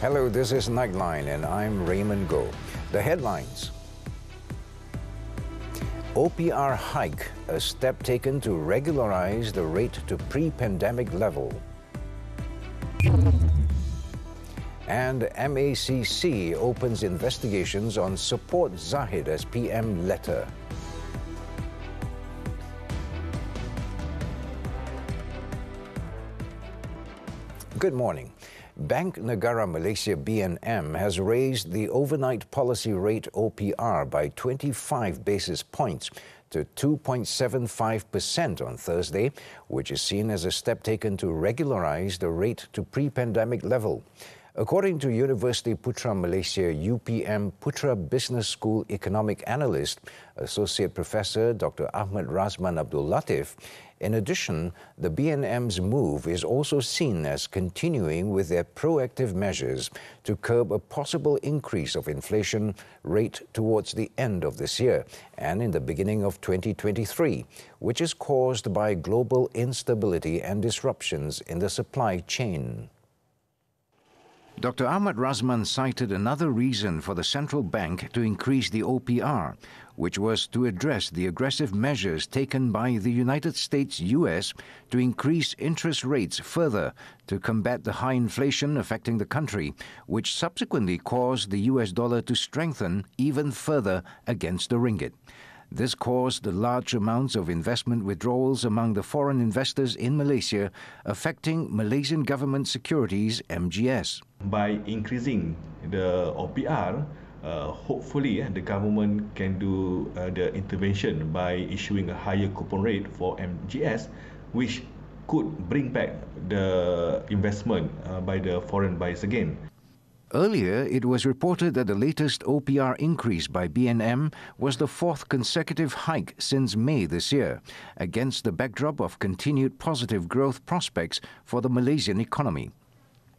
Hello, this is Nightline and I'm Raymond Go. The headlines. OPR hike, a step taken to regularize the rate to pre-pandemic level. And MACC opens investigations on support Zahid as PM letter. Good morning. Bank Negara Malaysia BNM has raised the overnight policy rate OPR by 25 basis points to 2.75% on Thursday, which is seen as a step taken to regularize the rate to pre-pandemic level. According to University Putra Malaysia UPM Putra Business School economic analyst, Associate Professor Dr. Ahmad Razman Abdul Latif, in addition, the BNM's move is also seen as continuing with their proactive measures to curb a possible increase of inflation rate towards the end of this year and in the beginning of 2023, which is caused by global instability and disruptions in the supply chain. Dr. Ahmad Razman cited another reason for the central bank to increase the OPR, which was to address the aggressive measures taken by the United States, US, to increase interest rates further to combat the high inflation affecting the country, which subsequently caused the US dollar to strengthen even further against the ringgit. This caused large amounts of investment withdrawals among the foreign investors in Malaysia, affecting Malaysian government securities MGS. By increasing the OPR, hopefully the government can do the intervention by issuing a higher coupon rate for MGS, which could bring back the investment by the foreign buyers again. Earlier, it was reported that the latest OPR increase by BNM was the fourth consecutive hike since May this year, against the backdrop of continued positive growth prospects for the Malaysian economy.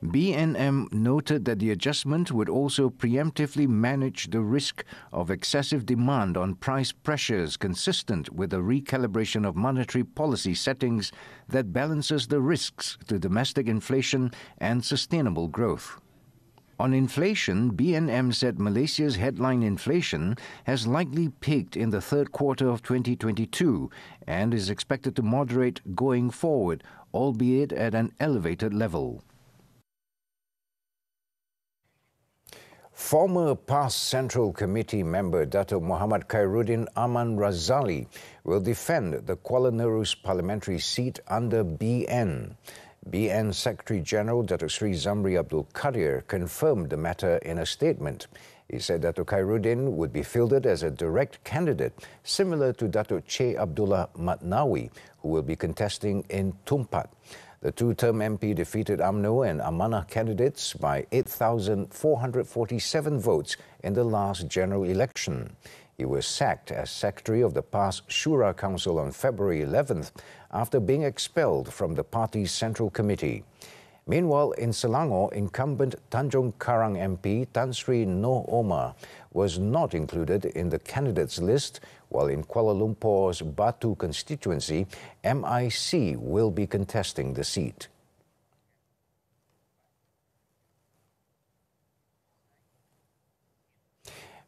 BNM noted that the adjustment would also preemptively manage the risk of excessive demand on price pressures consistent with a recalibration of monetary policy settings that balances the risks to domestic inflation and sustainable growth. On inflation, BNM said Malaysia's headline inflation has likely peaked in the third quarter of 2022 and is expected to moderate going forward, albeit at an elevated level. Former PAS Central Committee member Dato' Muhammad Khairuddin Aman Razali will defend the Kuala Nerus parliamentary seat under BN. BN Secretary-General Dato' Sri Zamri Abdul Qadir confirmed the matter in a statement. He said Dato' Khairuddin would be fielded as a direct candidate, similar to Dato' Che Abdullah Matnawi, who will be contesting in Tumpat. The two-term MP defeated UMNO and Amanah candidates by 8,447 votes in the last general election. He was sacked as Secretary of the PAS Shura Council on February 11th after being expelled from the party's Central Committee. Meanwhile, in Selangor, incumbent Tanjung Karang MP Tan Sri Noh Omar was not included in the candidates list, while in Kuala Lumpur's Batu constituency, MIC will be contesting the seat.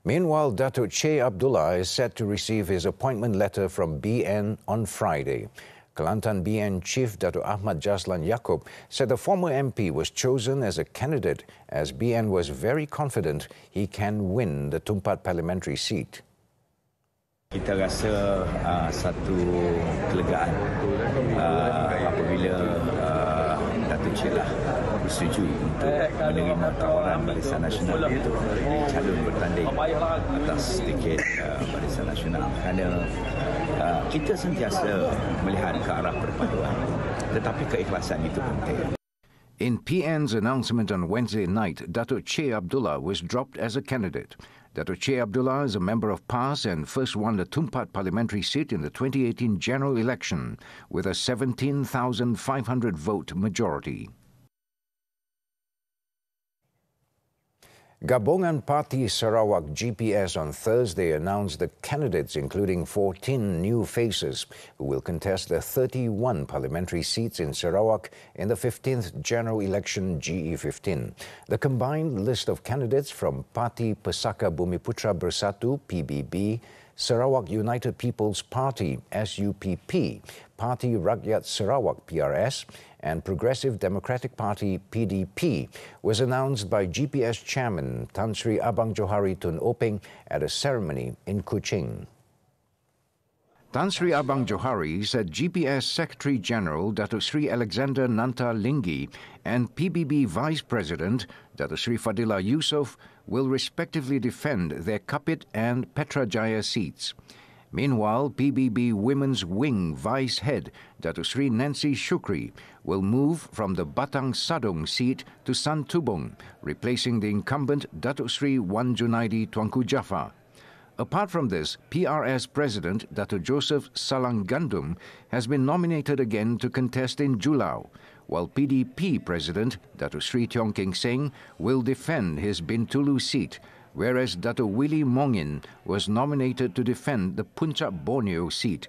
Meanwhile, Dato' Che Abdullah is set to receive his appointment letter from BN on Friday. Kelantan BN Chief Dato' Ahmad Jaslan Yaakob said the former MP was chosen as a candidate as BN was very confident he can win the Tumpat parliamentary seat. Kita rasa satu kelegaan apabila Datuk Che lah bersetuju untuk menerima tawaran Barisan Nasional untuk menjadi calon bertanding atas tiket Barisan Nasional. Kerana kita sentiasa melihat ke arah perpaduan, tetapi keikhlasan itu penting. In PN's announcement on Wednesday night, Dato' Che Abdullah was dropped as a candidate. Dato' Che Abdullah is a member of PAS and first won the Tumpat parliamentary seat in the 2018 general election with a 17,500 vote majority. Gabungan Parti Sarawak GPS on Thursday announced the candidates, including 14 new faces, who will contest the 31 parliamentary seats in Sarawak in the 15th general election GE15. The combined list of candidates from Parti Pesaka Bumiputra Bersatu (PBB), Sarawak United People's Party (SUPP), Parti Rakyat Sarawak (PRS), and Progressive Democratic Party (PDP) was announced by GPS Chairman Tan Sri Abang Johari Tun Openg at a ceremony in Kuching. Tan Sri Abang Johari said GPS Secretary General Datuk Sri Alexander Nanta Linggi and PBB Vice President Datuk Sri Fadila Yusof will respectively defend their Kapit and Petrajaya seats. Meanwhile, PBB Women's Wing Vice Head Datuk Sri Nancy Shukri will move from the Batang Sadong seat to San Tubong, replacing the incumbent Datuk Sri Wan Junaidi Tuanku Jaafar. Apart from this, PRS President Datuk Joseph Salang Gandum has been nominated again to contest in Julau, while PDP President Datuk Sri Tiong Keng Seng will defend his Bintulu seat, whereas Datuk Willie Mongin was nominated to defend the Puncak Borneo seat.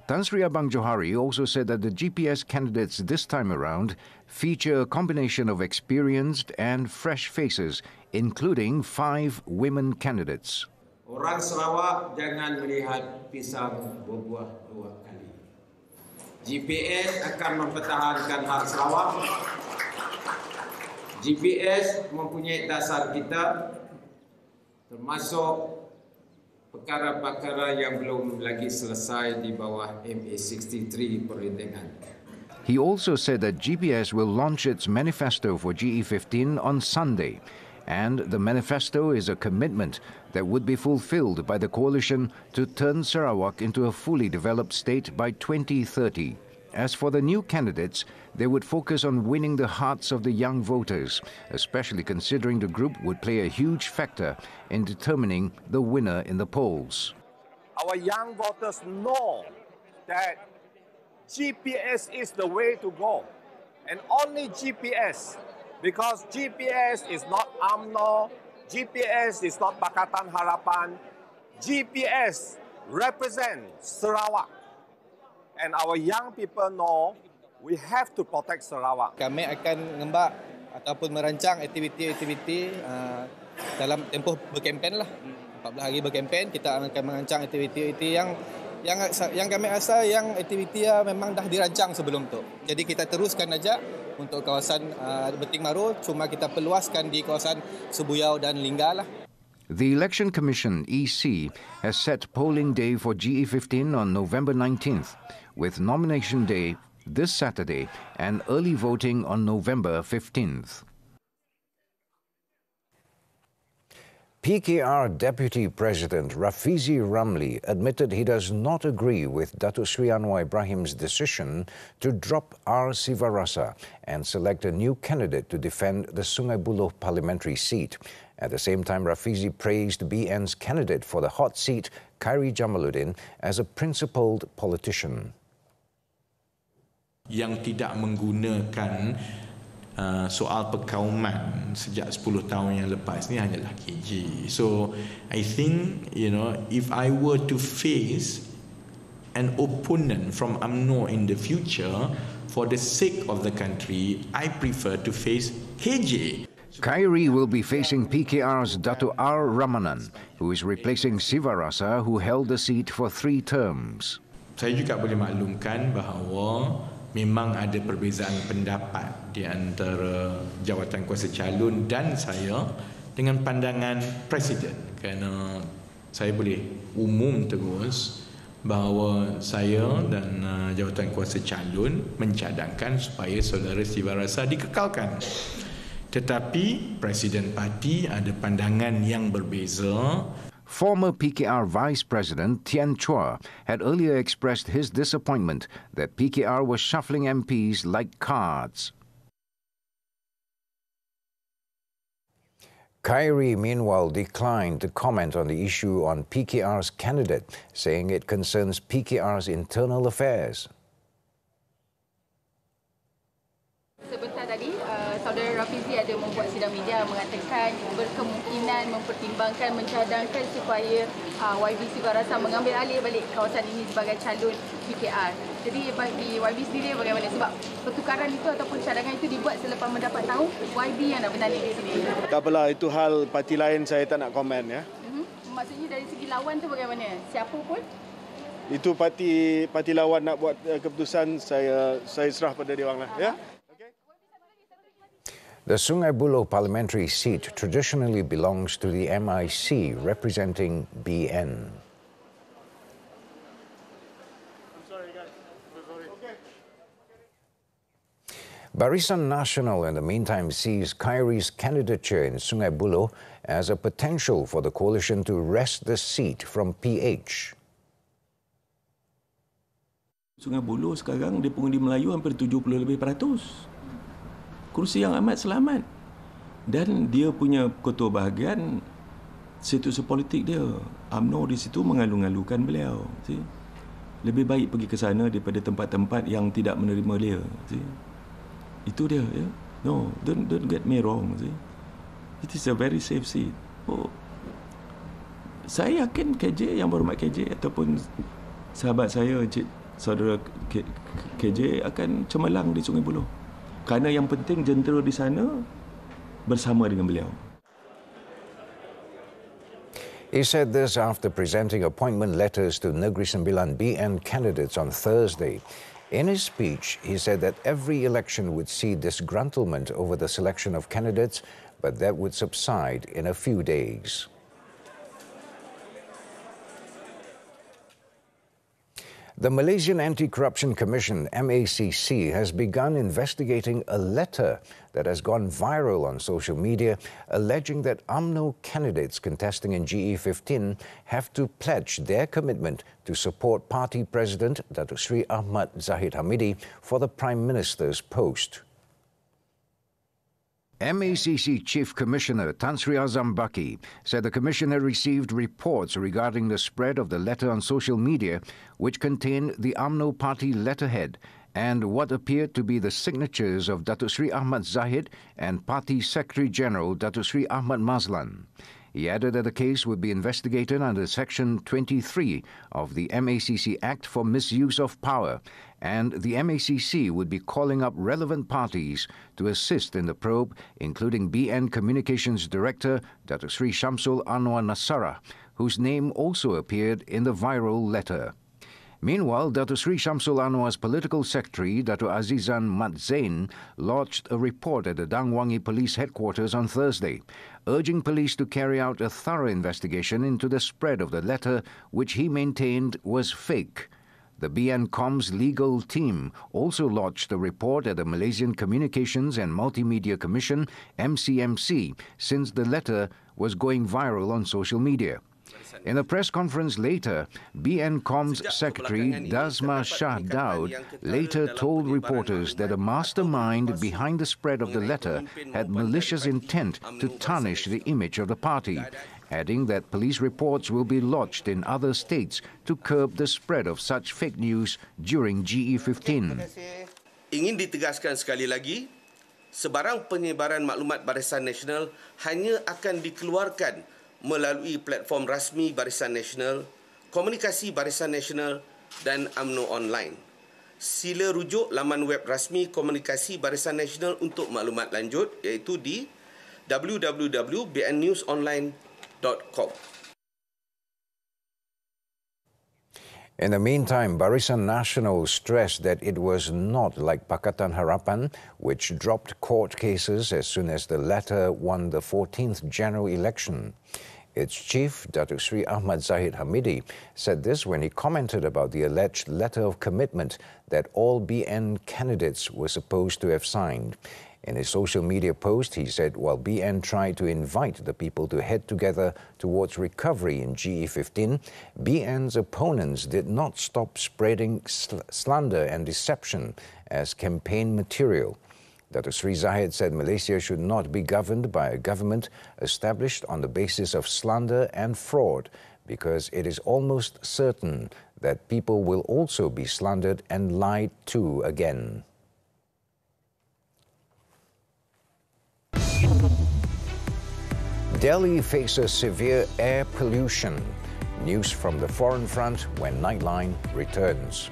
Tan Sri Abang Johari also said that the GPS candidates this time around feature a combination of experienced and fresh faces, including 5 women candidates. Orang Sarawak jangan melihat pisang berbuah 2 kali. GPS akan mempertahankan hak Sarawak. GPS mempunyai dasar kita, termasuk perkara-perkara yang belum lagi selesai di bawah MA63 perundingan. He also said that GPS will launch its manifesto for GE15 on Sunday, and the manifesto is a commitment that would be fulfilled by the coalition to turn Sarawak into a fully developed state by 2030. As for the new candidates, they would focus on winning the hearts of the young voters, especially considering the group would play a huge factor in determining the winner in the polls. Our young voters know that GPS is the way to go, and only GPS, because GPS is not UMNO, GPS is not Pakatan Harapan, GPS represents Sarawak. And our young people know we have to protect Sarawak. Kami akan mengembak ataupun merancang aktiviti-aktiviti dalam tempoh berkempen lah. 14 hari berkempen, kita akan merancang aktiviti-aktiviti yang kami rasa yang aktiviti memang dah dirancang sebelum tu. Jadi kita teruskan aja untuk kawasan Beting Maru, cuma kita peluaskan di kawasan Subuyau dan Lingga lah. The Election Commission, EC, has set polling day for GE15 on November 19th, with nomination day this Saturday and early voting on November 15th. PKR Deputy President Rafizi Ramli admitted he does not agree with Datuk Sri Anwar Ibrahim's decision to drop R. Sivarasa and select a new candidate to defend the Sungai Buloh parliamentary seat. At the same time, Rafizi praised BN's candidate for the hot seat, Khairi Jamaluddin, as a principled politician. Yang tidak menggunakan soal perkauman sejak 10 tahun yang lepas ni hanyalah KJ. So I think, if I were to face an opponent from UMNO in the future, for the sake of the country, I prefer to face KJ. Khairi will be facing PKR's Datuk R. Ramanan, who is replacing Sivarasa, who held the seat for 3 terms. Saya juga boleh maklumkan bahawa memang ada perbezaan pendapat di antara jawatan kuasa calon dan saya dengan pandangan Presiden, kerana saya boleh umum terus bahawa saya dan jawatan kuasa calon mencadangkan supaya saudara Sivarasa dikekalkan. Tetapi Presiden Parti ada pandangan yang berbeza. Former PKR Vice President Tian Chua had earlier expressed his disappointment that PKR was shuffling MPs like cards. Khairi, meanwhile, declined to comment on the issue on PKR's candidate, saying it concerns PKR's internal affairs. Sebentar tadi Saudara Rafizi ada membuat sidang media mengatakan berkemungkinan mempertimbangkan mencadangkan supaya YB Siva Rasa mengambil alih balik kawasan ini sebagai calon PKR. Jadi bagi YB sendiri bagaimana? Sebab pertukaran itu ataupun cadangan itu dibuat selepas mendapat tahu YB yang nak bertanding di sini. Tak apalah, itu hal parti lain, saya tak nak komen ya. Maksudnya dari segi lawan tu bagaimana? Siapa pun? Itu parti lawan nak buat keputusan, saya serah pada dia orang lah ya. The Sungai Buloh parliamentary seat traditionally belongs to the MIC representing BN. Barisan Nasional in the meantime sees Khairi's candidature in Sungai Buloh as a potential for the coalition to wrest the seat from PH. Sungai Buloh sekarang dia pengundi Melayu hampir 70% lebih. Kursi yang amat selamat. Dan dia punya ketua bahagian situasi politik dia. UMNO di situ mengalu-alukan beliau. See? Lebih baik pergi ke sana daripada tempat-tempat yang tidak menerima dia. See? Itu dia. Ya? No, don't get me wrong. See? It is a very safe seat. Oh. Saya yakin KJ, yang berhormat KJ ataupun sahabat saya, saudara KJ akan cemerlang di Sungai Buloh. Kerana yang penting jentera di sana bersama dengan beliau. He said this after presenting appointment letters to Negeri Sembilan BN candidates on Thursday. In his speech, he said that every election would see disgruntlement over the selection of candidates, but that would subside in a few days. The Malaysian Anti-Corruption Commission, MACC, has begun investigating a letter that has gone viral on social media, alleging that UMNO candidates contesting in GE15 have to pledge their commitment to support party president Datuk Sri Ahmad Zahid Hamidi for the Prime Minister's post. MACC Chief Commissioner Tan Sri Azam Baki said the Commission had received reports regarding the spread of the letter on social media, which contained the UMNO party letterhead and what appeared to be the signatures of Datuk Sri Ahmad Zahid and Party Secretary General Datuk Sri Ahmad Mazlan. He added that the case would be investigated under Section 23 of the MACC Act for misuse of power, and the MACC would be calling up relevant parties to assist in the probe, including BN Communications Director Datuk Sri Shamsul Anwar Nasara, whose name also appeared in the viral letter. Meanwhile, Datuk Sri Shamsul Anwar's political secretary, Datuk Azizan Mat Zain, lodged a report at the Dangwangi Police Headquarters on Thursday, urging police to carry out a thorough investigation into the spread of the letter, which he maintained was fake. The BN Com's legal team also lodged a report at the Malaysian Communications and Multimedia Commission, MCMC, since the letter was going viral on social media. In a press conference later, BN Com's secretary Dazma Shah Daud later told reporters that the mastermind behind the spread of the letter had malicious intent to tarnish the image of the party, adding that police reports will be lodged in other states to curb the spread of such fake news during GE15. Ingin ditegaskan sekali lagi, sebarang penyebaran maklumat Barisan Nasional hanya akan dikeluarkan melalui platform rasmi Barisan Nasional, komunikasi Barisan Nasional dan UMNO Online. Sila rujuk laman web rasmi komunikasi Barisan Nasional untuk maklumat lanjut, iaitu di www.bnnewsonline.com. In the meantime, Barisan Nasional stressed that it was not like Pakatan Harapan, which dropped court cases as soon as the latter won the 14th general election. Its chief, Datuk Sri Ahmad Zahid Hamidi, said this when he commented about the alleged letter of commitment that all BN candidates were supposed to have signed. In his social media post, he said while BN tried to invite the people to head together towards recovery in GE15, BN's opponents did not stop spreading slander and deception as campaign material. Datuk Sri Zahid said Malaysia should not be governed by a government established on the basis of slander and fraud, because it is almost certain that people will also be slandered and lied to again. Delhi faces severe air pollution. News from the foreign front when Nightline returns.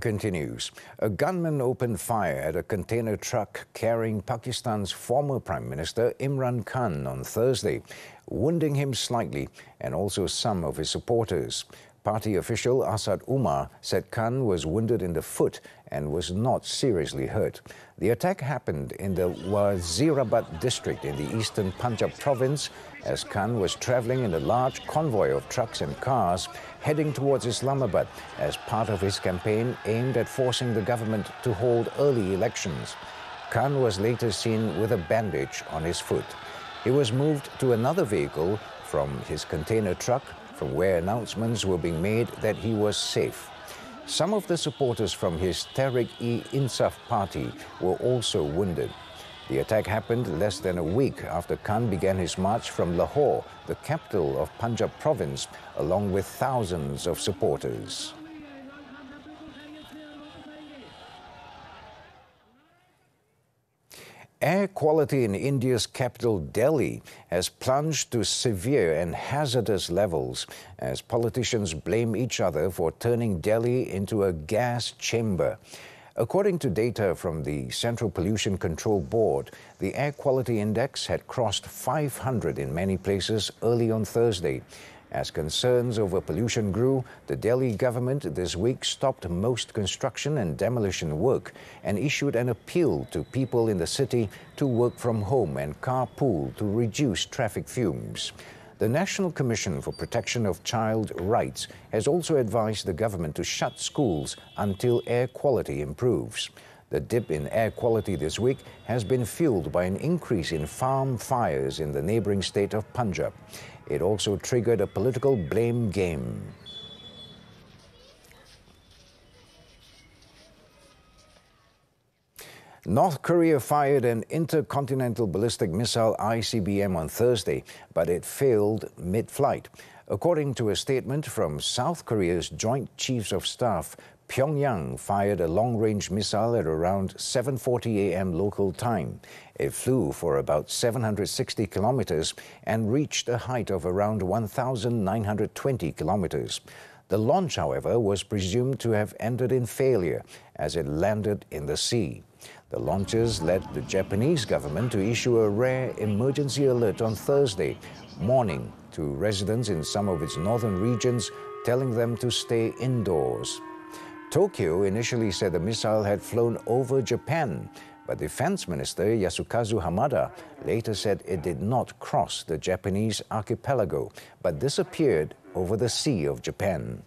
Continues. A gunman opened fire at a container truck carrying Pakistan's former Prime Minister Imran Khan on Thursday, wounding him slightly and also some of his supporters. Party official Asad Umar said Khan was wounded in the foot and was not seriously hurt. The attack happened in the Wazirabad district in the eastern Punjab province as Khan was travelling in a large convoy of trucks and cars heading towards Islamabad as part of his campaign aimed at forcing the government to hold early elections. Khan was later seen with a bandage on his foot. He was moved to another vehicle from his container truck, from where announcements were being made that he was safe. Some of the supporters from his Tehreek-e-Insaf party were also wounded. The attack happened less than a week after Khan began his march from Lahore, the capital of Punjab province, along with thousands of supporters. Air quality in India's capital, Delhi, has plunged to severe and hazardous levels as politicians blame each other for turning Delhi into a gas chamber. According to data from the Central Pollution Control Board, the air quality index had crossed 500 in many places early on Thursday. As concerns over pollution grew, the Delhi government this week stopped most construction and demolition work and issued an appeal to people in the city to work from home and carpool to reduce traffic fumes. The National Commission for Protection of Child Rights has also advised the government to shut schools until air quality improves. The dip in air quality this week has been fueled by an increase in farm fires in the neighbouring state of Punjab. It also triggered a political blame game. North Korea fired an intercontinental ballistic missile ICBM on Thursday, but it failed mid-flight. According to a statement from South Korea's Joint Chiefs of Staff, Pyongyang fired a long-range missile at around 7:40 a.m. local time. It flew for about 760 kilometers and reached a height of around 1,920 kilometers. The launch, however, was presumed to have ended in failure as it landed in the sea. The launches led the Japanese government to issue a rare emergency alert on Thursday morning to residents in some of its northern regions, telling them to stay indoors. Tokyo initially said the missile had flown over Japan, but Defense Minister Yasukazu Hamada later said it did not cross the Japanese archipelago, but disappeared over the Sea of Japan.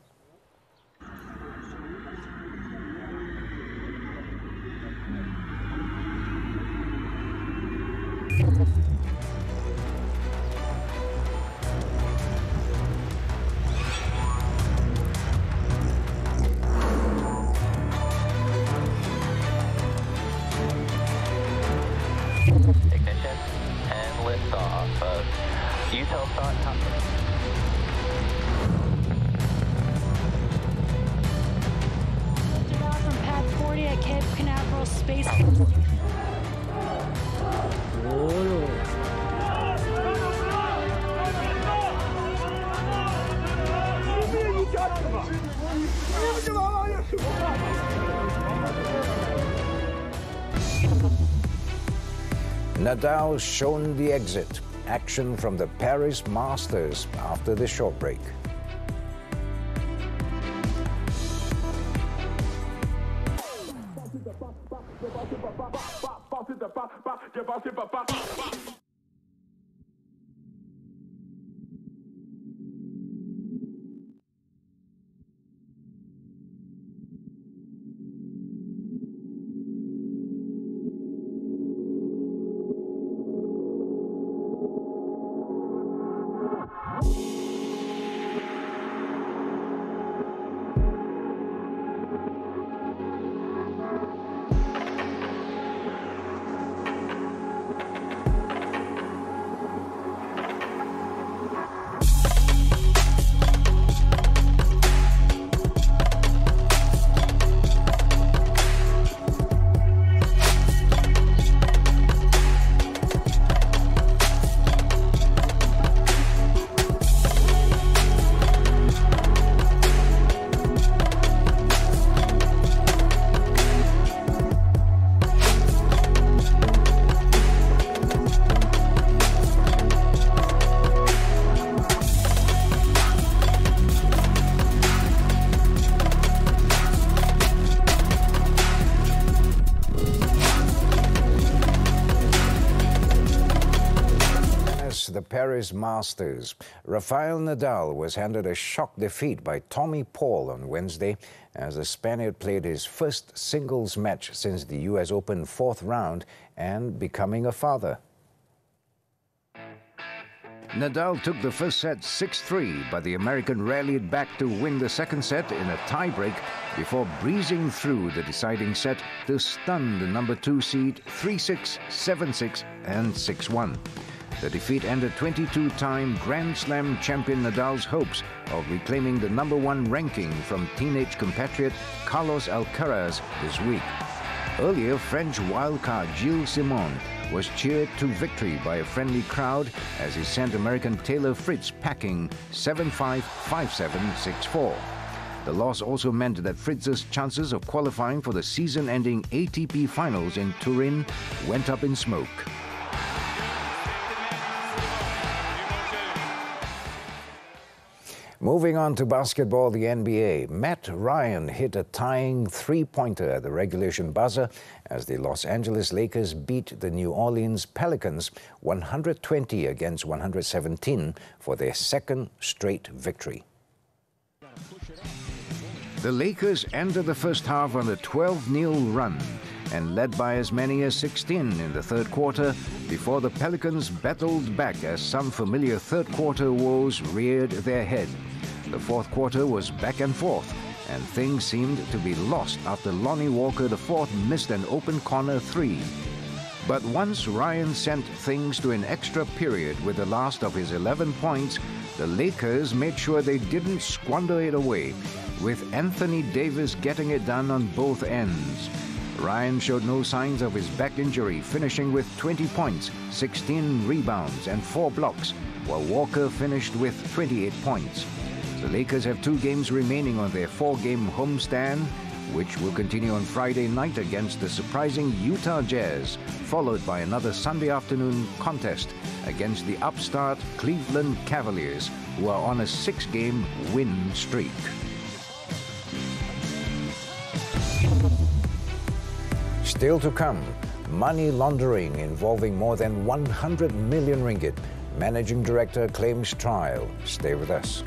off. Eutelsat. From pad 40 at Cape Canaveral Space. Nadal shown the exit. Action from the Paris Masters after the short break. The Paris Masters. Rafael Nadal was handed a shock defeat by Tommy Paul on Wednesday as the Spaniard played his first singles match since the US Open fourth round and becoming a father. Nadal took the first set 6-3, but the American rallied back to win the second set in a tie-break before breezing through the deciding set to stun the number 2 seed 3-6, 7-6 and 6-1. The defeat ended 22-time Grand Slam champion Nadal's hopes of reclaiming the number 1 ranking from teenage compatriot Carlos Alcaraz this week. Earlier, French wildcard Gilles Simon was cheered to victory by a friendly crowd as he sent American Taylor Fritz packing 7-5, 5-7, 6-4. The loss also meant that Fritz's chances of qualifying for the season-ending ATP Finals in Turin went up in smoke. Moving on to basketball, the NBA. Matt Ryan hit a tying three-pointer at the regulation buzzer as the Los Angeles Lakers beat the New Orleans Pelicans 120 against 117 for their second straight victory. The Lakers ended the first half on a 12-0 run and led by as many as 16 in the third quarter before the Pelicans battled back as some familiar third-quarter woes reared their head. The fourth quarter was back and forth, and things seemed to be lost after Lonnie Walker IV missed an open corner three. But once Ryan sent things to an extra period with the last of his 11 points, the Lakers made sure they didn't squander it away, with Anthony Davis getting it done on both ends. Ryan showed no signs of his back injury, finishing with 20 points, 16 rebounds and 4 blocks, while Walker finished with 28 points. The Lakers have 2 games remaining on their 4-game homestand, which will continue on Friday night against the surprising Utah Jazz, followed by another Sunday afternoon contest against the upstart Cleveland Cavaliers, who are on a 6-game win streak. Still to come, money laundering involving more than 100 million ringgit. Managing Director claims trial. Stay with us.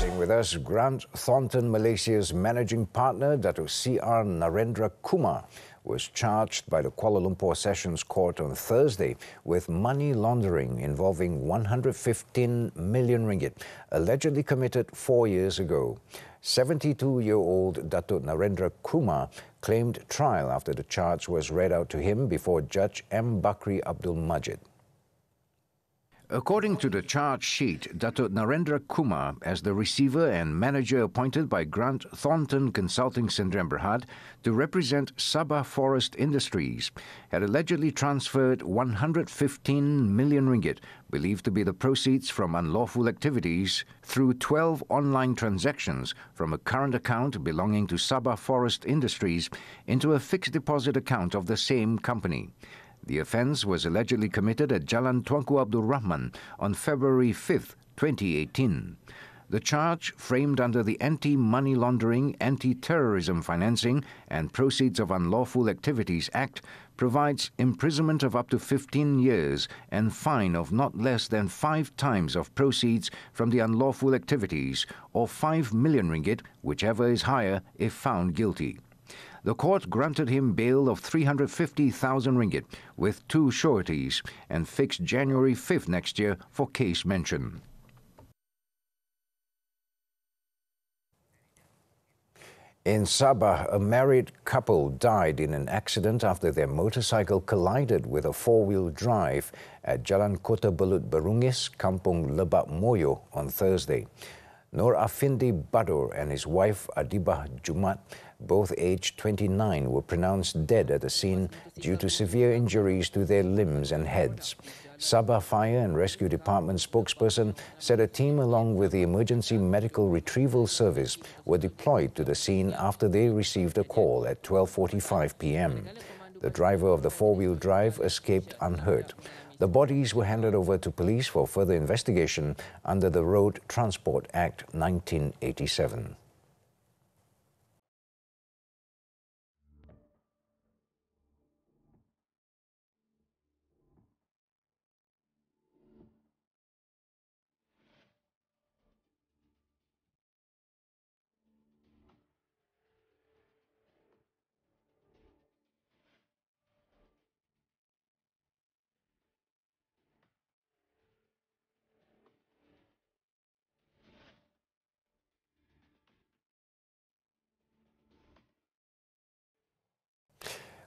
Staying with us, Grant Thornton Malaysia's managing partner, Datuk C.R. Narendra Kumar, was charged by the Kuala Lumpur Sessions Court on Thursday with money laundering involving 115 million ringgit, allegedly committed 4 years ago. 72-year-old Datuk Narendra Kumar claimed trial after the charge was read out to him before Judge M. Bakri Abdul Majid. According to the charge sheet, Datuk Narendra Kumar, as the receiver and manager appointed by Grant Thornton Consulting Sdn Bhd to represent Sabah Forest Industries, had allegedly transferred 115 million ringgit, believed to be the proceeds from unlawful activities, through 12 online transactions from a current account belonging to Sabah Forest Industries into a fixed deposit account of the same company. The offence was allegedly committed at Jalan Tuanku Abdul Rahman on February 5, 2018. The charge, framed under the Anti-Money Laundering, Anti-Terrorism Financing and Proceeds of Unlawful Activities Act, provides imprisonment of up to 15 years and fine of not less than 5 times of proceeds from the unlawful activities, or 5 million ringgit, whichever is higher if found guilty. The court granted him bail of 350,000 ringgit with 2 sureties and fixed January 5th next year for case mention. In Sabah, a married couple died in an accident after their motorcycle collided with a 4-wheel drive at Jalan Kota Belut Berungis, Kampung Lebak Moyo on Thursday. Nur Afindi Badur and his wife Adibah Jumat, both aged 29, were pronounced dead at the scene due to severe injuries to their limbs and heads. Sabah Fire and Rescue Department spokesperson said a team along with the Emergency Medical Retrieval Service were deployed to the scene after they received a call at 12:45 p.m. The driver of the 4-wheel drive escaped unhurt. The bodies were handed over to police for further investigation under the Road Transport Act 1987.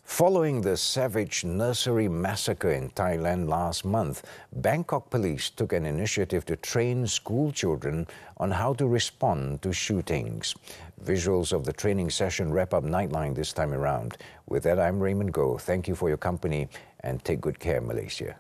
Following the savage nursery massacre in Thailand last month, Bangkok police took an initiative to train school children on how to respond to shootings. Visuals of the training session wrap up Nightline this time around. With that, I'm Raymond. Thank you for your company and take good care, Malaysia.